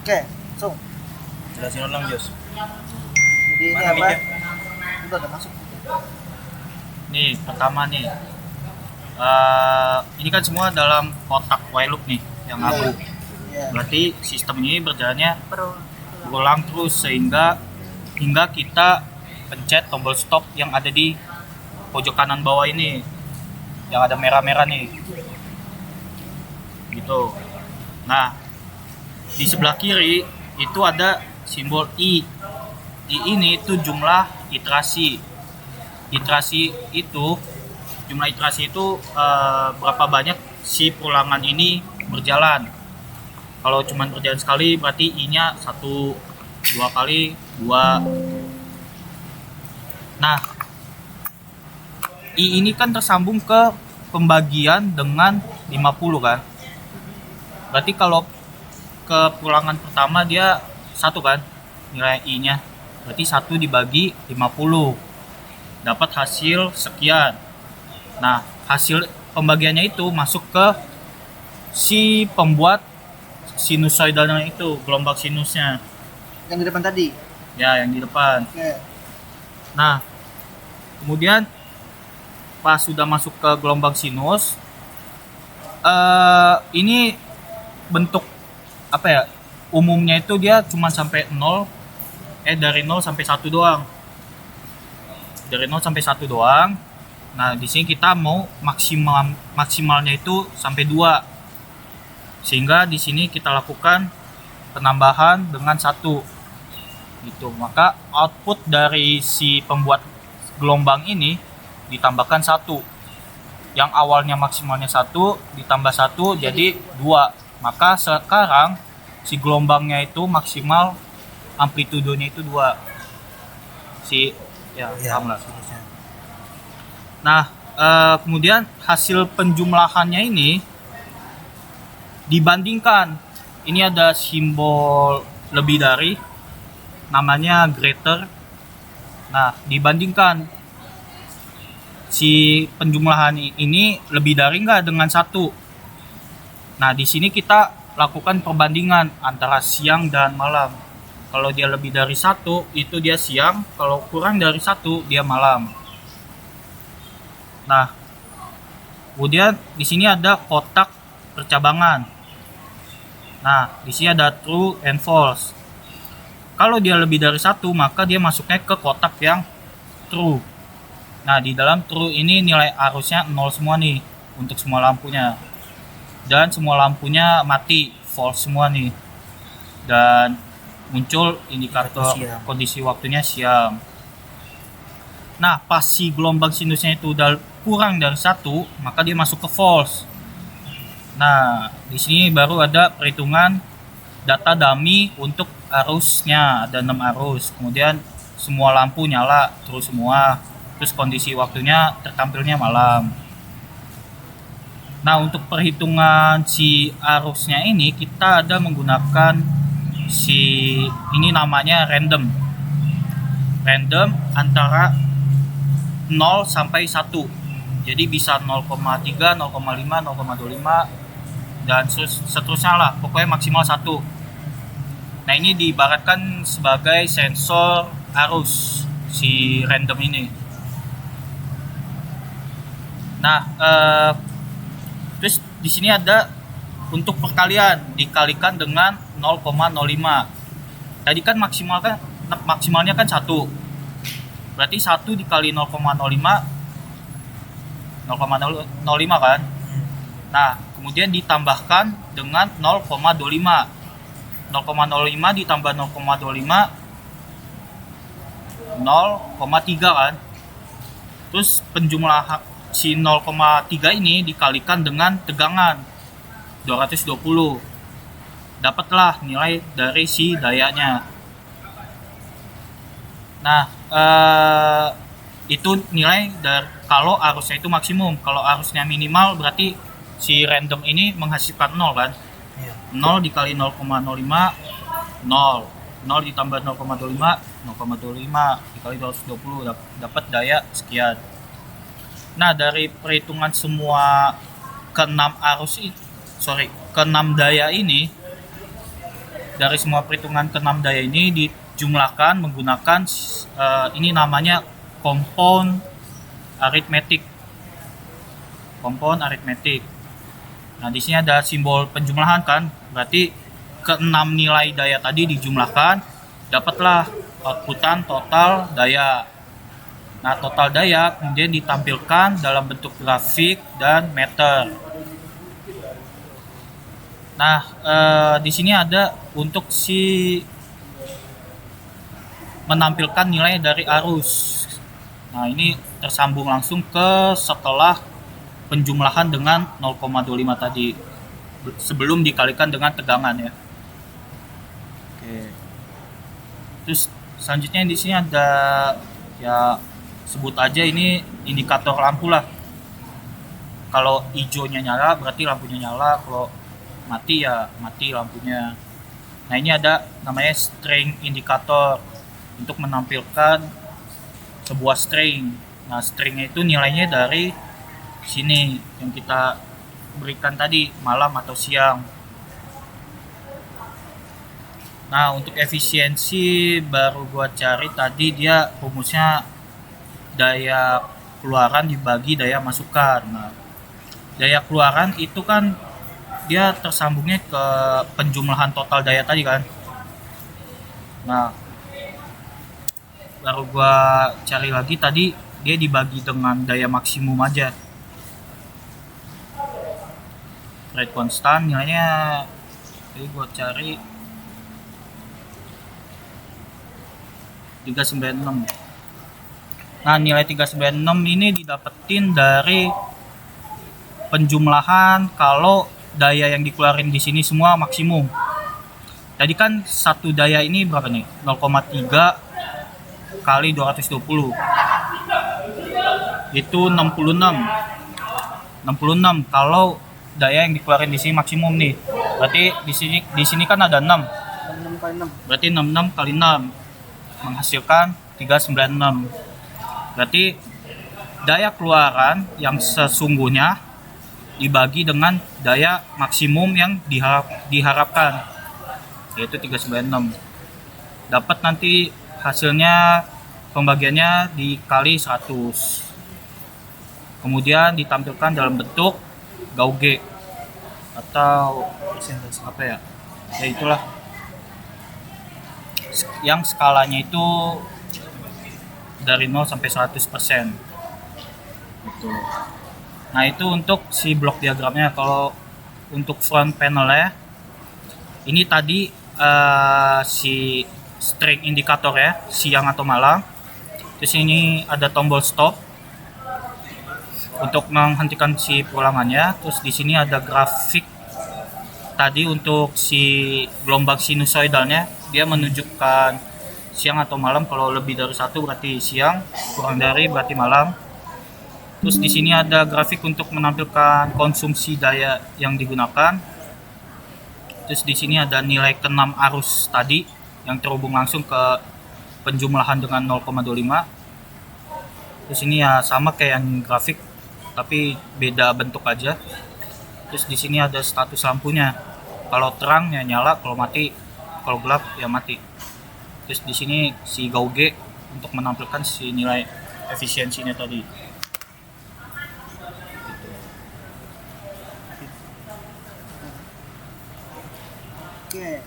Oke, langsung. Jelasin ulang, Jos. Jadi ini Mana apa? mic-nya? Udah masuk. Nih pertama nih, ini kan semua dalam kotak while loop nih yang abu. Iya. Berarti sistem ini berjalannya berulang terus hingga kita pencet tombol stop yang ada di pojok kanan bawah ini, yang ada merah-merah nih, gitu. Nah, di sebelah kiri itu ada simbol I. I ini itu jumlah iterasi. Jumlah iterasi itu berapa banyak si pulangan ini berjalan. Kalau cuma berjalan sekali berarti I-nya 1, 2 kali 2. Nah, I ini kan tersambung ke pembagian dengan 50 kan. Berarti kalau ke pulangan pertama dia 1 kan nilai I-nya. Berarti 1 dibagi 50 dapat hasil sekian. Nah, hasil pembagiannya itu masuk ke si pembuat sinusoidalnya itu, gelombang sinusnya. Yang di depan tadi. Ya, yang di depan. Oke. Nah, kemudian pas sudah masuk ke gelombang sinus, ini bentuk apa ya? Umumnya itu dia cuma sampai 0, dari 0 sampai 1 doang. Dari 0 sampai 1 doang. Nah, di sini kita mau maksimalnya itu sampai 2. Sehingga di sini kita lakukan penambahan dengan 1. Gitu. Maka output dari si pembuat gelombang ini ditambahkan 1. Yang awalnya maksimalnya 1 ditambah 1 jadi 2. Maka sekarang si gelombangnya itu maksimal amplitudenya itu 2. Paham lah. Nah, kemudian hasil penjumlahannya ini dibandingkan. Ini ada simbol lebih dari, namanya greater. Nah, dibandingkan si penjumlahan ini lebih dari enggak dengan 1. Nah, di sini kita lakukan perbandingan antara siang dan malam. Kalau dia lebih dari 1 itu dia siang, kalau kurang dari 1 dia malam. Nah, kemudian di sini ada kotak percabangan. Nah, di sini ada true and false. Kalau dia lebih dari 1 maka dia masuknya ke kotak yang true. Nah, di dalam true ini nilai arusnya 0 semua nih untuk semua lampunya. Dan semua lampunya mati, false semua nih. Dan muncul indikator kondisi waktunya siang. Nah, pas si gelombang sinusnya itu udah kurang dari 1, maka dia masuk ke false. Nah, di sini baru ada perhitungan data dummy untuk arusnya, ada 6 arus. Kemudian semua lampu nyala terus semua. Terus kondisi waktunya tertampilnya malam. Nah, untuk perhitungan si arusnya ini kita ada menggunakan ini namanya random antara 0 sampai 1. Jadi bisa 0,3, 0,5, 0,25 dan seterusnya lah, pokoknya maksimal 1. Nah, ini diibaratkan sebagai sensor arus si random ini. Nah, terus di sini ada untuk perkalian dikalikan dengan 0,05. Tadi kan maksimalnya kan 1. Berarti 1 dikali 0,05 kan. Nah, kemudian ditambahkan dengan 0,25. 0,05 ditambah 0,25 0,3 kan. Terus penjumlah si 0,3 ini dikalikan dengan tegangan 220. Dapatlah nilai dari si dayanya. Nah, itu nilai dari kalau arusnya itu maksimum. Kalau arusnya minimal berarti si random ini menghasilkan 0 kan. 0 dikali 0,05 0. 0 ditambah 0,25 0,25 dikali 220 dapat daya sekian. Nah, dari perhitungan semua ke-6 daya ini dari semua perhitungan keenam daya ini dijumlahkan menggunakan ini namanya compound arithmetic. Compound arithmetic. Nah, di sini ada simbol penjumlahan kan, berarti keenam nilai daya tadi dijumlahkan, dapatlah outputan total daya. Nah, total daya kemudian ditampilkan dalam bentuk grafik dan meter. Nah, di sini ada untuk menampilkan nilai dari arus. Nah, ini tersambung langsung ke setelah penjumlahan dengan 0,25 tadi sebelum dikalikan dengan tegangan ya. Oke. Terus selanjutnya di sini ada ya sebut aja ini indikator lampu lah. Kalau hijaunya nyala berarti lampunya nyala, kalau mati ya mati lampunya. Nah, ini ada namanya string indikator untuk menampilkan sebuah string. Nah, stringnya itu nilainya dari sini yang kita berikan tadi, malam atau siang. Nah, untuk efisiensi baru gua cari tadi, dia rumusnya daya keluaran dibagi daya masukan. Nah, daya keluaran itu kan dia tersambungnya ke penjumlahan total daya tadi kan. Nah, baru gua cari lagi tadi, dia dibagi dengan daya maksimum aja. Rate konstan nilainya, jadi gua cari 396. Nah, nilai 396 ini didapetin dari penjumlahan kalau daya yang dikeluarin di sini semua maksimum. Tadi kan satu daya ini berapa nih? 0,3 kali 220. Itu 66. 66 kalau daya yang dikeluarin di sini maksimum nih. Berarti di sini kan ada 6. 6 kali 6. Berarti 66 kali 6 menghasilkan 396. Berarti daya keluaran yang sesungguhnya dibagi dengan daya maksimum yang diharapkan, yaitu 396. Dapat nanti hasilnya pembagiannya dikali 100. Kemudian ditampilkan dalam bentuk Gauge atau apa ya? Ya itulah. Yang skalanya itu dari 0 sampai 100%. Gitu. Nah, itu untuk si blok diagramnya. Kalau untuk front panel ya, ini tadi si string indikator ya, siang atau malam. Terus ini ada tombol stop untuk menghentikan si pengulangannya. Terus di sini ada grafik tadi untuk si gelombang sinusoidalnya, dia menunjukkan siang atau malam. Kalau lebih dari 1 berarti siang, kurang dari berarti malam. Terus di sini ada grafik untuk menampilkan konsumsi daya yang digunakan. Terus di sini ada nilai keenam arus tadi yang terhubung langsung ke penjumlahan dengan 0,25. Terus ini ya sama kayak yang grafik tapi beda bentuk aja. Terus di sini ada status lampunya. Kalau terang ya nyala, kalau mati, kalau gelap ya mati. Terus di sini si Gauge untuk menampilkan si nilai efisiensinya tadi. Oke.